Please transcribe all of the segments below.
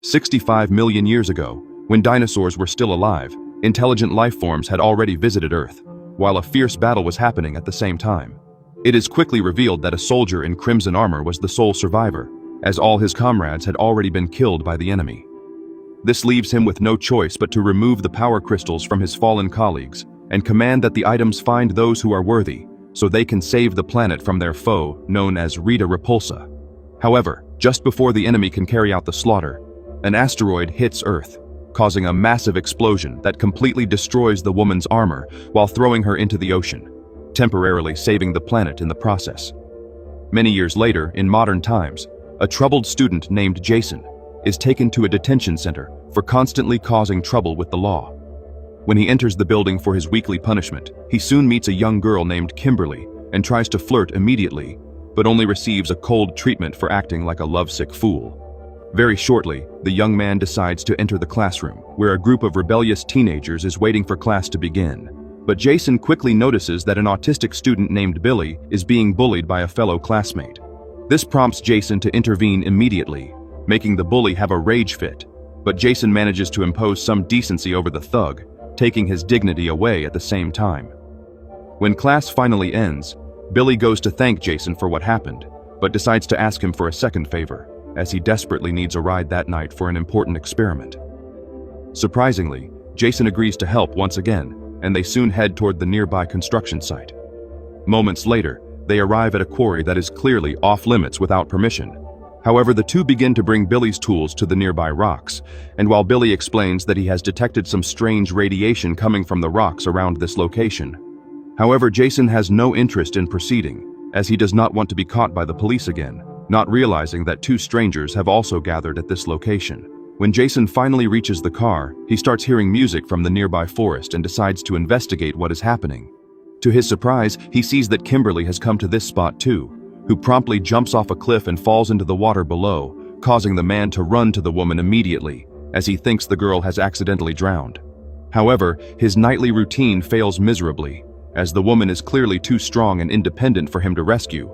65 million years ago, when dinosaurs were still alive, intelligent life forms had already visited Earth, while a fierce battle was happening at the same time. It is quickly revealed that a soldier in crimson armor was the sole survivor, as all his comrades had already been killed by the enemy. This leaves him with no choice but to remove the power crystals from his fallen colleagues and command that the items find those who are worthy, so they can save the planet from their foe, known as Rita Repulsa. However, just before the enemy can carry out the slaughter, an asteroid hits Earth, causing a massive explosion that completely destroys the woman's armor while throwing her into the ocean, temporarily saving the planet in the process. Many years later, in modern times, a troubled student named Jason is taken to a detention center for constantly causing trouble with the law. When he enters the building for his weekly punishment, he soon meets a young girl named Kimberly and tries to flirt immediately, but only receives a cold treatment for acting like a lovesick fool. Very shortly, the young man decides to enter the classroom, where a group of rebellious teenagers is waiting for class to begin. But Jason quickly notices that an autistic student named Billy is being bullied by a fellow classmate. This prompts Jason to intervene immediately, making the bully have a rage fit, but Jason manages to impose some decency over the thug, taking his dignity away at the same time. When class finally ends, Billy goes to thank Jason for what happened, but decides to ask him for a second favor, as he desperately needs a ride that night for an important experiment. Surprisingly, Jason agrees to help once again, and they soon head toward the nearby construction site. Moments later, they arrive at a quarry that is clearly off-limits without permission. However, the two begin to bring Billy's tools to the nearby rocks, and while Billy explains that he has detected some strange radiation coming from the rocks around this location. However, Jason has no interest in proceeding, as he does not want to be caught by the police again, not realizing that two strangers have also gathered at this location. When Jason finally reaches the car, he starts hearing music from the nearby forest and decides to investigate what is happening. To his surprise, he sees that Kimberly has come to this spot too, who promptly jumps off a cliff and falls into the water below, causing the man to run to the woman immediately, as he thinks the girl has accidentally drowned. However, his nightly routine fails miserably, as the woman is clearly too strong and independent for him to rescue,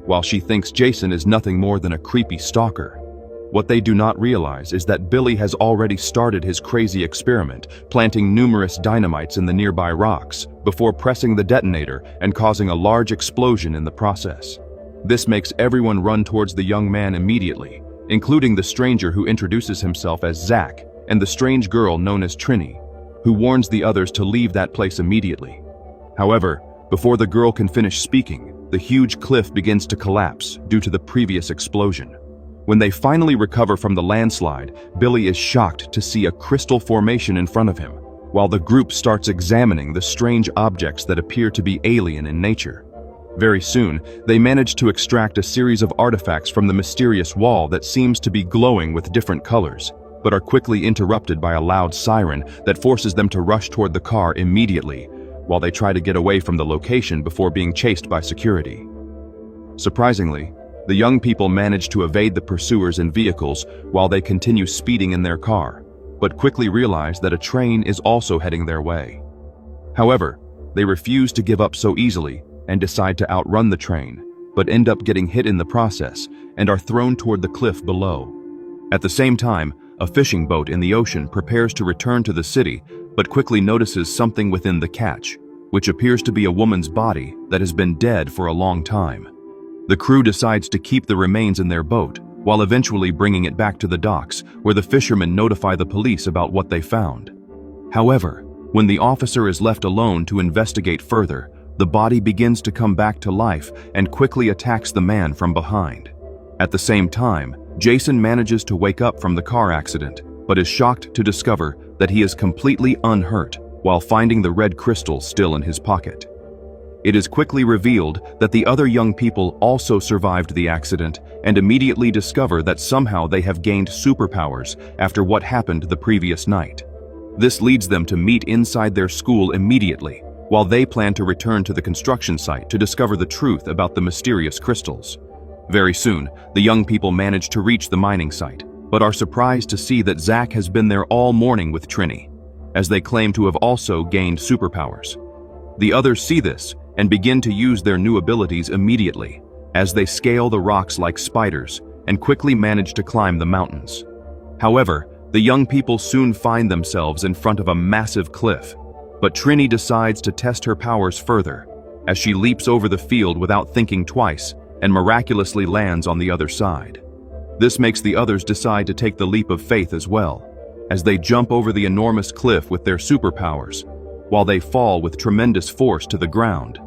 while she thinks Jason is nothing more than a creepy stalker. What they do not realize is that Billy has already started his crazy experiment, planting numerous dynamites in the nearby rocks, before pressing the detonator and causing a large explosion in the process. This makes everyone run towards the young man immediately, including the stranger who introduces himself as Zach, and the strange girl known as Trini, who warns the others to leave that place immediately. However, before the girl can finish speaking, the huge cliff begins to collapse due to the previous explosion. When they finally recover from the landslide, Billy is shocked to see a crystal formation in front of him, while the group starts examining the strange objects that appear to be alien in nature. Very soon, they manage to extract a series of artifacts from the mysterious wall that seems to be glowing with different colors, but are quickly interrupted by a loud siren that forces them to rush toward the car immediately, while they try to get away from the location before being chased by security. Surprisingly, the young people manage to evade the pursuers and vehicles while they continue speeding in their car, but quickly realize that a train is also heading their way. However, they refuse to give up so easily and decide to outrun the train, but end up getting hit in the process and are thrown toward the cliff below. At the same time, a fishing boat in the ocean prepares to return to the city, but quickly notices something within the catch, which appears to be a woman's body that has been dead for a long time. The crew decides to keep the remains in their boat, while eventually bringing it back to the docks, where the fishermen notify the police about what they found. However, when the officer is left alone to investigate further, the body begins to come back to life and quickly attacks the man from behind. At the same time, Jason manages to wake up from the car accident, but is shocked to discover that he is completely unhurt while finding the red crystal still in his pocket. It is quickly revealed that the other young people also survived the accident and immediately discover that somehow they have gained superpowers after what happened the previous night. This leads them to meet inside their school immediately, while they plan to return to the construction site to discover the truth about the mysterious crystals. Very soon, the young people manage to reach the mining site, but are surprised to see that Zach has been there all morning with Trini, as they claim to have also gained superpowers. The others see this and begin to use their new abilities immediately, as they scale the rocks like spiders and quickly manage to climb the mountains. However, the young people soon find themselves in front of a massive cliff, but Trini decides to test her powers further, as she leaps over the field without thinking twice and miraculously lands on the other side. This makes the others decide to take the leap of faith as well, as they jump over the enormous cliff with their superpowers, while they fall with tremendous force to the ground.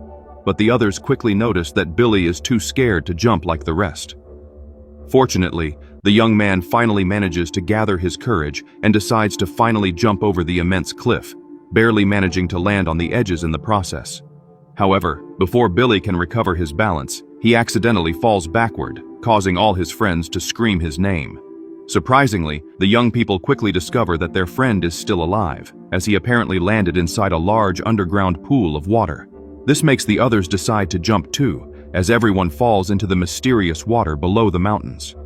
But the others quickly notice that Billy is too scared to jump like the rest. Fortunately, the young man finally manages to gather his courage and decides to finally jump over the immense cliff, barely managing to land on the edges in the process. However, before Billy can recover his balance, he accidentally falls backward, causing all his friends to scream his name. Surprisingly, the young people quickly discover that their friend is still alive, as he apparently landed inside a large underground pool of water. This makes the others decide to jump too, as everyone falls into the mysterious water below the mountains.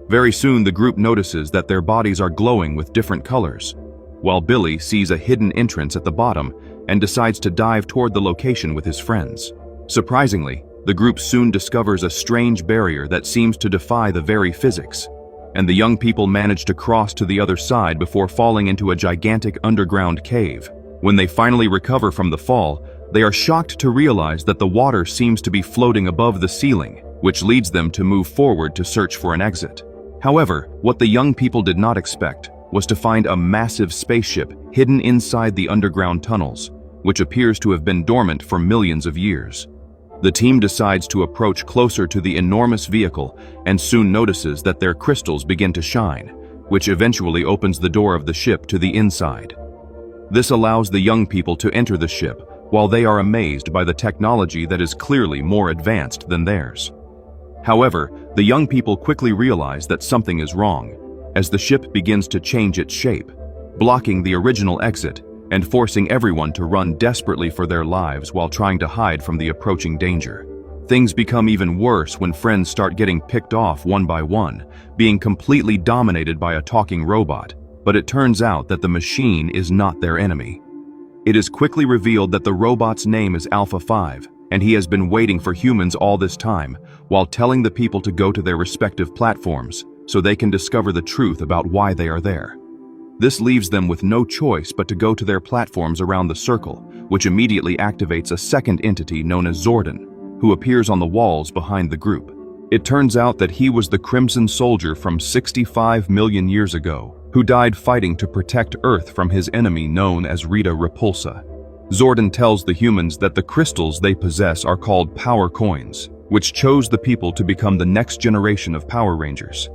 Very soon the group notices that their bodies are glowing with different colors, while Billy sees a hidden entrance at the bottom and decides to dive toward the location with his friends. Surprisingly, the group soon discovers a strange barrier that seems to defy the very physics, and the young people manage to cross to the other side before falling into a gigantic underground cave. When they finally recover from the fall, they are shocked to realize that the water seems to be floating above the ceiling, which leads them to move forward to search for an exit. However, what the young people did not expect was to find a massive spaceship hidden inside the underground tunnels, which appears to have been dormant for millions of years. The team decides to approach closer to the enormous vehicle and soon notices that their crystals begin to shine, which eventually opens the door of the ship to the inside. This allows the young people to enter the ship, while they are amazed by the technology that is clearly more advanced than theirs. However, the young people quickly realize that something is wrong, as the ship begins to change its shape, blocking the original exit and forcing everyone to run desperately for their lives while trying to hide from the approaching danger. Things become even worse when friends start getting picked off one by one, being completely dominated by a talking robot, but it turns out that the machine is not their enemy. It is quickly revealed that the robot's name is Alpha 5, and he has been waiting for humans all this time, while telling the people to go to their respective platforms so they can discover the truth about why they are there. This leaves them with no choice but to go to their platforms around the circle, which immediately activates a second entity known as Zordon, who appears on the walls behind the group. It turns out that he was the Crimson Soldier from 65 million years ago, who died fighting to protect Earth from his enemy known as Rita Repulsa. Zordon tells the humans that the crystals they possess are called Power Coins, which chose the people to become the next generation of Power Rangers.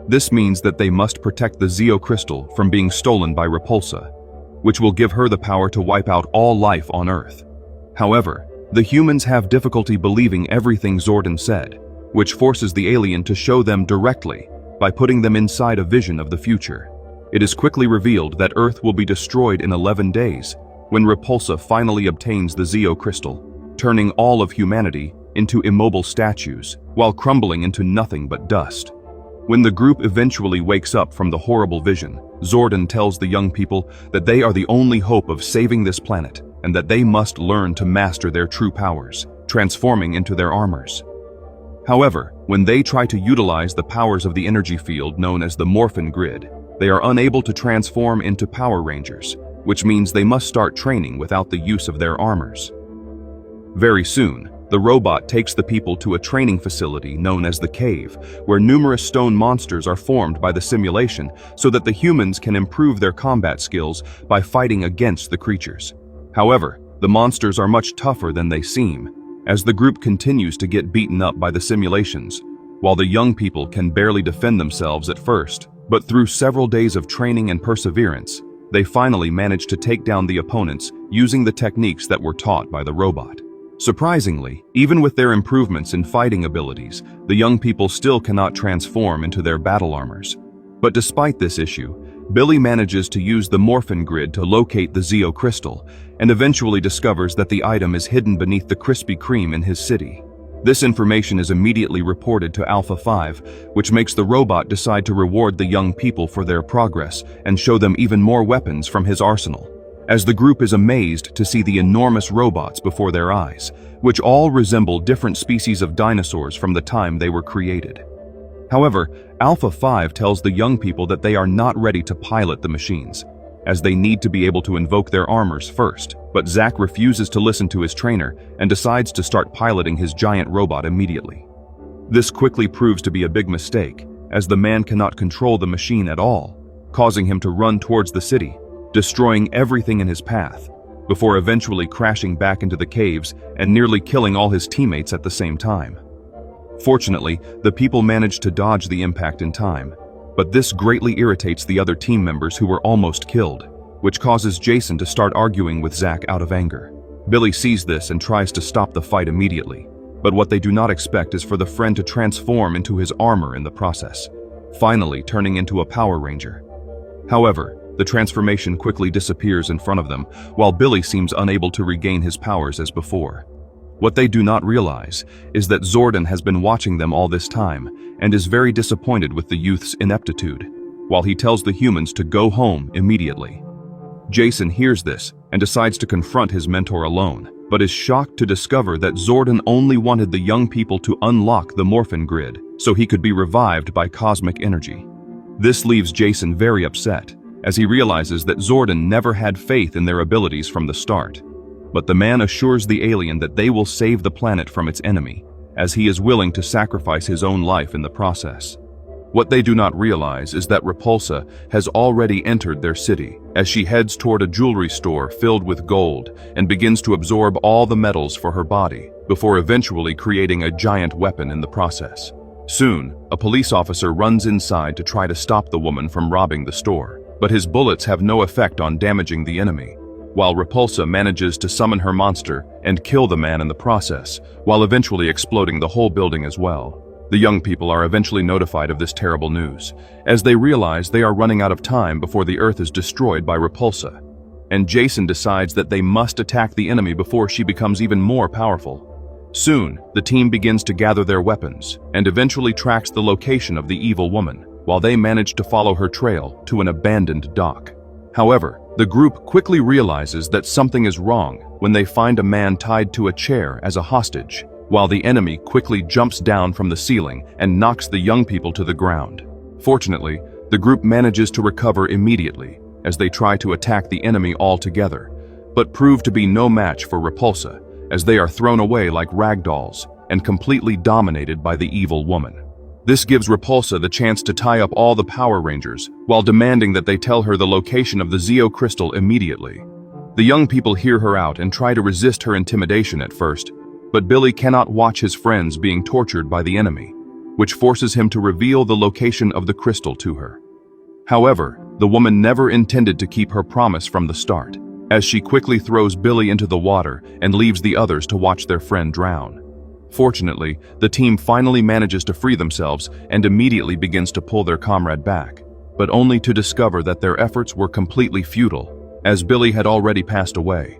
This means that they must protect the Zeo Crystal from being stolen by Repulsa, which will give her the power to wipe out all life on Earth. However, the humans have difficulty believing everything Zordon said, which forces the alien to show them directly by putting them inside a vision of the future. It is quickly revealed that Earth will be destroyed in 11 days when Repulsa finally obtains the Zeo Crystal, turning all of humanity into immobile statues while crumbling into nothing but dust. When the group eventually wakes up from the horrible vision, Zordon tells the young people that they are the only hope of saving this planet and that they must learn to master their true powers, transforming into their armors. However, when they try to utilize the powers of the energy field known as the Morphin Grid, they are unable to transform into Power Rangers, which means they must start training without the use of their armors. Very soon, the robot takes the people to a training facility known as the Cave, where numerous stone monsters are formed by the simulation so that the humans can improve their combat skills by fighting against the creatures. However, the monsters are much tougher than they seem, as the group continues to get beaten up by the simulations, while the young people can barely defend themselves at first. But through several days of training and perseverance, they finally manage to take down the opponents using the techniques that were taught by the robot. Surprisingly, even with their improvements in fighting abilities, the young people still cannot transform into their battle armors. But despite this issue, Billy manages to use the Morphin Grid to locate the Zeo Crystal and eventually discovers that the item is hidden beneath the Krispy Kreme in his city. This information is immediately reported to Alpha 5, which makes the robot decide to reward the young people for their progress and show them even more weapons from his arsenal, as the group is amazed to see the enormous robots before their eyes, which all resemble different species of dinosaurs from the time they were created. However, Alpha 5 tells the young people that they are not ready to pilot the machines, as they need to be able to invoke their armors first. But Zack refuses to listen to his trainer and decides to start piloting his giant robot immediately. This quickly proves to be a big mistake, as the man cannot control the machine at all, causing him to run towards the city, destroying everything in his path, before eventually crashing back into the caves and nearly killing all his teammates at the same time. Fortunately, the people managed to dodge the impact in time, but this greatly irritates the other team members who were almost killed, which causes Jason to start arguing with Zack out of anger. Billy sees this and tries to stop the fight immediately, but what they do not expect is for the friend to transform into his armor in the process, finally turning into a Power Ranger. However, the transformation quickly disappears in front of them, while Billy seems unable to regain his powers as before. What they do not realize is that Zordon has been watching them all this time and is very disappointed with the youth's ineptitude, while he tells the humans to go home immediately. Jason hears this and decides to confront his mentor alone, but is shocked to discover that Zordon only wanted the young people to unlock the Morphin Grid so he could be revived by cosmic energy. This leaves Jason very upset, as he realizes that Zordon never had faith in their abilities from the start. But the man assures the alien that they will save the planet from its enemy, as he is willing to sacrifice his own life in the process. What they do not realize is that Repulsa has already entered their city, as she heads toward a jewelry store filled with gold and begins to absorb all the metals for her body, before eventually creating a giant weapon in the process. Soon, a police officer runs inside to try to stop the woman from robbing the store, but his bullets have no effect on damaging the enemy, while Repulsa manages to summon her monster and kill the man in the process, while eventually exploding the whole building as well. The young people are eventually notified of this terrible news, as they realize they are running out of time before the Earth is destroyed by Repulsa, and Jason decides that they must attack the enemy before she becomes even more powerful. Soon, the team begins to gather their weapons and eventually tracks the location of the evil woman, while they manage to follow her trail to an abandoned dock. However, the group quickly realizes that something is wrong when they find a man tied to a chair as a hostage, while the enemy quickly jumps down from the ceiling and knocks the young people to the ground. Fortunately, the group manages to recover immediately as they try to attack the enemy all together, but prove to be no match for Repulsa, as they are thrown away like ragdolls and completely dominated by the evil woman. This gives Repulsa the chance to tie up all the Power Rangers, while demanding that they tell her the location of the Zeo Crystal immediately. The young people hear her out and try to resist her intimidation at first, but Billy cannot watch his friends being tortured by the enemy, which forces him to reveal the location of the crystal to her. However, the woman never intended to keep her promise from the start, as she quickly throws Billy into the water and leaves the others to watch their friend drown. Fortunately, the team finally manages to free themselves and immediately begins to pull their comrade back, but only to discover that their efforts were completely futile, as Billy had already passed away.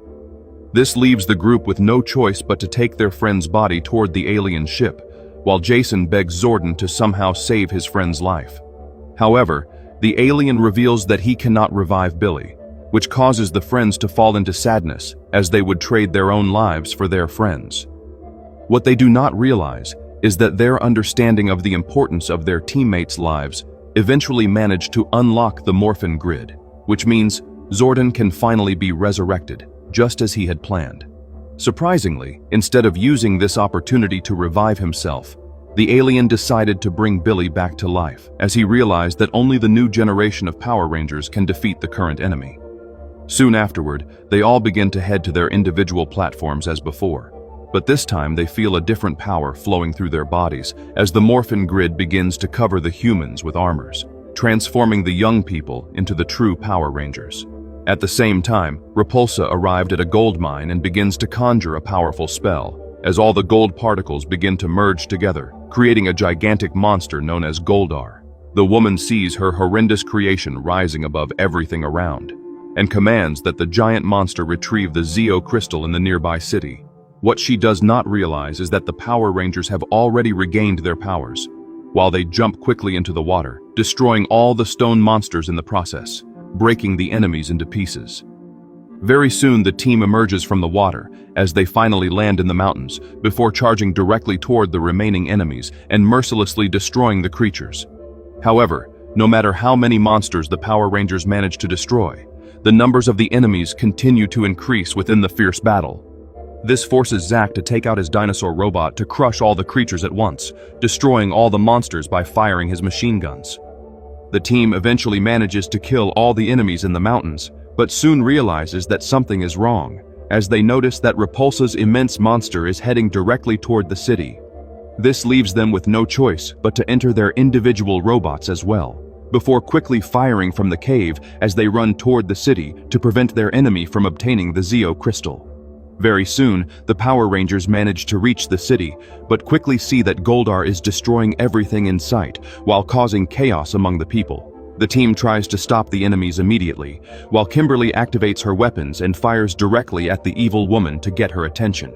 This leaves the group with no choice but to take their friend's body toward the alien ship, while Jason begs Zordon to somehow save his friend's life. However, the alien reveals that he cannot revive Billy, which causes the friends to fall into sadness, as they would trade their own lives for their friends. What they do not realize is that their understanding of the importance of their teammates' lives eventually managed to unlock the Morphin Grid, which means Zordon can finally be resurrected, just as he had planned. Surprisingly, instead of using this opportunity to revive himself, the alien decided to bring Billy back to life, as he realized that only the new generation of Power Rangers can defeat the current enemy. Soon afterward, they all begin to head to their individual platforms as before, but this time they feel a different power flowing through their bodies as the Morphin Grid begins to cover the humans with armors, transforming the young people into the true Power Rangers. At the same time, Repulsa arrived at a gold mine and begins to conjure a powerful spell, as all the gold particles begin to merge together, creating a gigantic monster known as Goldar. The woman sees her horrendous creation rising above everything around, and commands that the giant monster retrieve the Zeo Crystal in the nearby city. What she does not realize is that the Power Rangers have already regained their powers, while they jump quickly into the water, destroying all the stone monsters in the process, breaking the enemies into pieces. Very soon the team emerges from the water as they finally land in the mountains, before charging directly toward the remaining enemies and mercilessly destroying the creatures. However, no matter how many monsters the Power Rangers manage to destroy, the numbers of the enemies continue to increase within the fierce battle. This forces Zack to take out his dinosaur robot to crush all the creatures at once, destroying all the monsters by firing his machine guns. The team eventually manages to kill all the enemies in the mountains, but soon realizes that something is wrong, as they notice that Repulsa's immense monster is heading directly toward the city. This leaves them with no choice but to enter their individual robots as well, before quickly firing from the cave as they run toward the city to prevent their enemy from obtaining the Zeo Crystal. Very soon, the Power Rangers manage to reach the city, but quickly see that Goldar is destroying everything in sight while causing chaos among the people. The team tries to stop the enemies immediately, while Kimberly activates her weapons and fires directly at the evil woman to get her attention.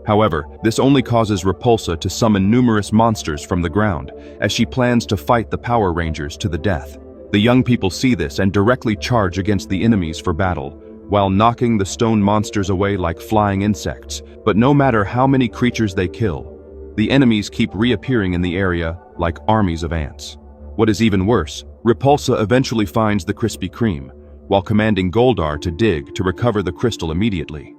However, this only causes Repulsa to summon numerous monsters from the ground, as she plans to fight the Power Rangers to the death. The young people see this and directly charge against the enemies for battle, while knocking the stone monsters away like flying insects. But no matter how many creatures they kill, the enemies keep reappearing in the area like armies of ants. What is even worse, Repulsa eventually finds the Krispy Kreme, while commanding Goldar to dig to recover the crystal immediately.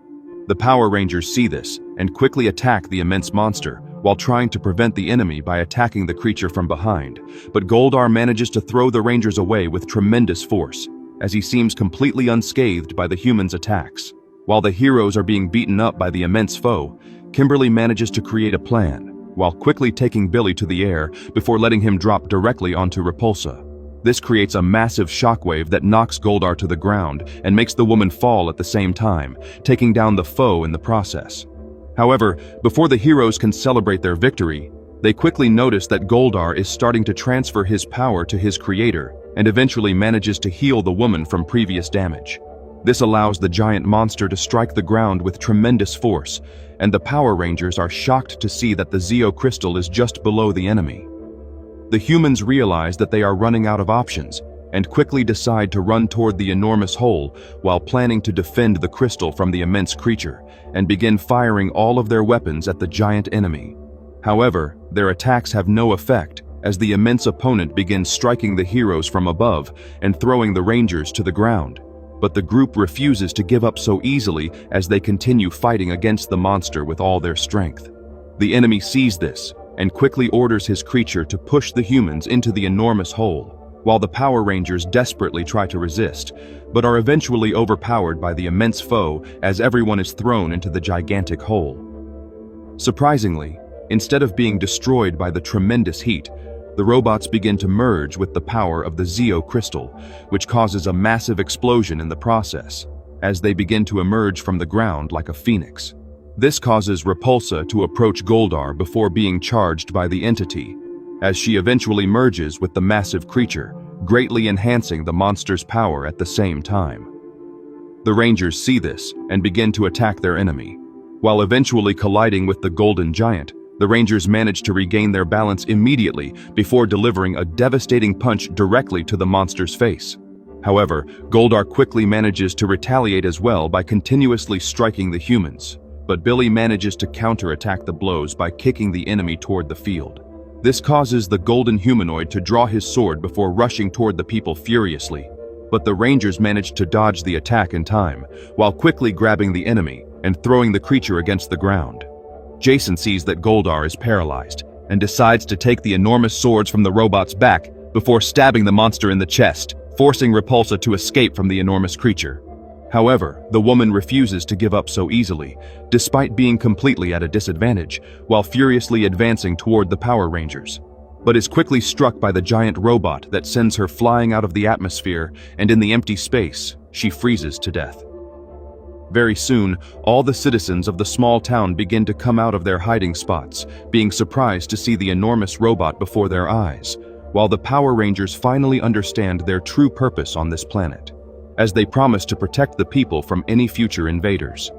The Power Rangers see this and quickly attack the immense monster, while trying to prevent the enemy by attacking the creature from behind. But Goldar manages to throw the Rangers away with tremendous force, as he seems completely unscathed by the humans' attacks. While the heroes are being beaten up by the immense foe, Kimberly manages to create a plan, while quickly taking Billy to the air before letting him drop directly onto Repulsa. This creates a massive shockwave that knocks Goldar to the ground and makes the woman fall at the same time, taking down the foe in the process. However, before the heroes can celebrate their victory, they quickly notice that Goldar is starting to transfer his power to his creator and eventually manages to heal the woman from previous damage. This allows the giant monster to strike the ground with tremendous force, and the Power Rangers are shocked to see that the Zeo Crystal is just below the enemy. The humans realize that they are running out of options and quickly decide to run toward the enormous hole while planning to defend the crystal from the immense creature and begin firing all of their weapons at the giant enemy. However, their attacks have no effect as the immense opponent begins striking the heroes from above and throwing the Rangers to the ground. But the group refuses to give up so easily as they continue fighting against the monster with all their strength. The enemy sees this and quickly orders his creature to push the humans into the enormous hole, while the Power Rangers desperately try to resist, but are eventually overpowered by the immense foe as everyone is thrown into the gigantic hole. Surprisingly, instead of being destroyed by the tremendous heat, the robots begin to merge with the power of the Zeo Crystal, which causes a massive explosion in the process, as they begin to emerge from the ground like a phoenix. This causes Repulsa to approach Goldar before being charged by the entity, as she eventually merges with the massive creature, greatly enhancing the monster's power at the same time. The Rangers see this and begin to attack their enemy. While eventually colliding with the Golden Giant, the Rangers manage to regain their balance immediately before delivering a devastating punch directly to the monster's face. However, Goldar quickly manages to retaliate as well by continuously striking the humans, but Billy manages to counterattack the blows by kicking the enemy toward the field. This causes the golden humanoid to draw his sword before rushing toward the people furiously, but the Rangers manage to dodge the attack in time, while quickly grabbing the enemy and throwing the creature against the ground. Jason sees that Goldar is paralyzed and decides to take the enormous swords from the robot's back before stabbing the monster in the chest, forcing Repulsa to escape from the enormous creature. However, the woman refuses to give up so easily, despite being completely at a disadvantage, while furiously advancing toward the Power Rangers, but is quickly struck by the giant robot that sends her flying out of the atmosphere, and in the empty space, she freezes to death. Very soon, all the citizens of the small town begin to come out of their hiding spots, being surprised to see the enormous robot before their eyes, while the Power Rangers finally understand their true purpose on this planet, as they promise to protect the people from any future invaders.